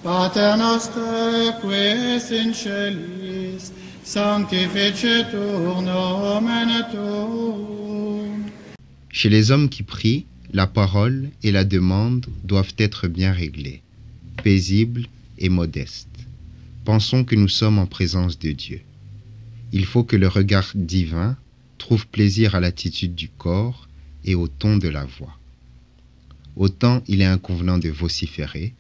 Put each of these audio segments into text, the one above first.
Pater noster, qui es in celis, sanctificetur nomen tuum. Chez les hommes qui prient, la parole et la demande doivent être bien réglées, paisibles et modestes. Pensons que nous sommes en présence de Dieu. Il faut que le regard divin trouve plaisir à l'attitude du corps et au ton de la voix. Autant il est inconvenant de vociférer,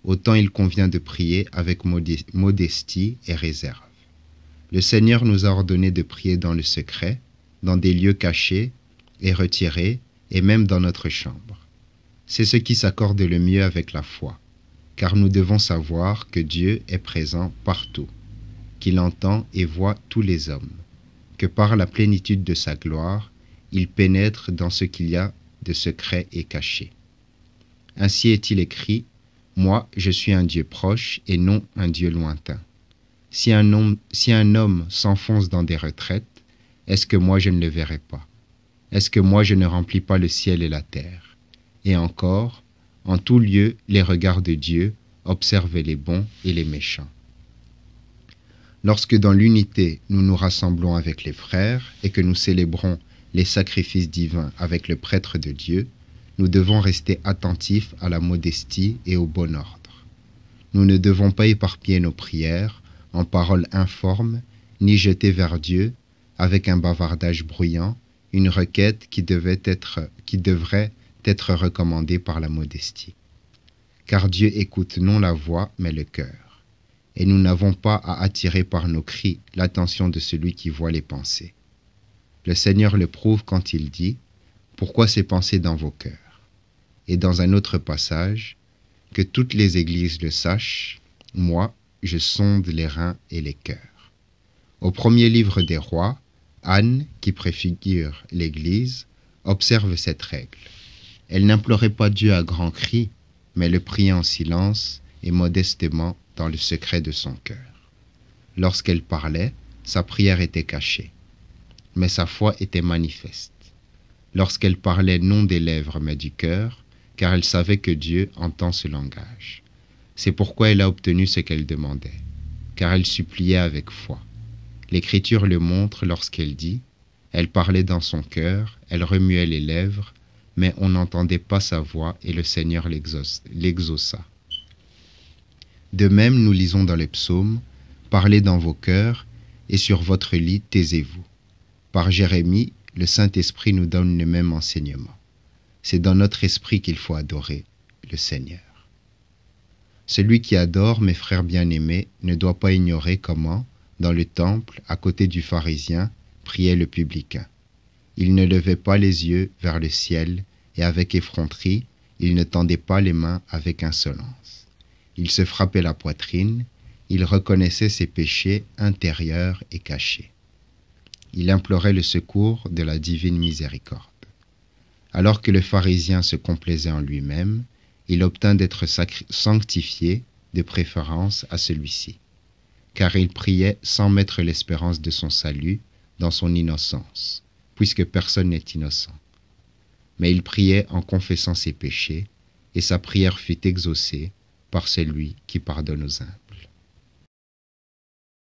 autant il convient de prier avec modestie et réserve. Le Seigneur nous a ordonné de prier dans le secret, dans des lieux cachés et retirés, et même dans notre chambre. C'est ce qui s'accorde le mieux avec la foi, car nous devons savoir que Dieu est présent partout, qu'il entend et voit tous les hommes, que par la plénitude de sa gloire, il pénètre dans ce qu'il y a de secret et caché. Ainsi est-il écrit, « Moi, je suis un Dieu proche et non un Dieu lointain. » Si un homme s'enfonce dans des retraites, est-ce que moi je ne le verrai pas? Est-ce que moi je ne remplis pas le ciel et la terre? Et encore, en tout lieu, les regards de Dieu observent les bons et les méchants. Lorsque dans l'unité nous nous rassemblons avec les frères et que nous célébrons les sacrifices divins avec le prêtre de Dieu, nous devons rester attentifs à la modestie et au bon ordre. Nous ne devons pas éparpiller nos prières en paroles informes, ni jeter vers Dieu, avec un bavardage bruyant, une requête qui devrait être recommandée par la modestie. Car Dieu écoute non la voix, mais le cœur. Et nous n'avons pas à attirer par nos cris l'attention de celui qui voit les pensées. Le Seigneur le prouve quand il dit « Pourquoi ces pensées dans vos cœurs ?» Et dans un autre passage, « Que toutes les églises le sachent, moi, je sonde les reins et les cœurs. » Au premier livre des rois, Anne, qui préfigure l'Église, observe cette règle. Elle n'implorait pas Dieu à grands cris, mais le priait en silence et modestement dans le secret de son cœur. Lorsqu'elle parlait, sa prière était cachée, mais sa foi était manifeste. Lorsqu'elle parlait non des lèvres mais du cœur, car elle savait que Dieu entend ce langage. C'est pourquoi elle a obtenu ce qu'elle demandait, car elle suppliait avec foi. L'Écriture le montre lorsqu'elle dit « Elle parlait dans son cœur, elle remuait les lèvres, mais on n'entendait pas sa voix et le Seigneur l'exauça. » De même, nous lisons dans les psaumes « Parlez dans vos cœurs, et sur votre lit, taisez-vous. » Par Jérémie, le Saint-Esprit nous donne le même enseignement. C'est dans notre esprit qu'il faut adorer le Seigneur. Celui qui adore, mes frères bien-aimés, ne doit pas ignorer comment, dans le temple, à côté du pharisien, priait le publicain. Il ne levait pas les yeux vers le ciel et avec effronterie, il ne tendait pas les mains avec insolence. Il se frappait la poitrine, il reconnaissait ses péchés intérieurs et cachés. Il implorait le secours de la divine miséricorde. Alors que le pharisien se complaisait en lui-même, il obtint d'être sanctifié de préférence à celui-ci, car il priait sans mettre l'espérance de son salut dans son innocence, puisque personne n'est innocent. Mais il priait en confessant ses péchés, et sa prière fut exaucée par celui qui pardonne aux humbles.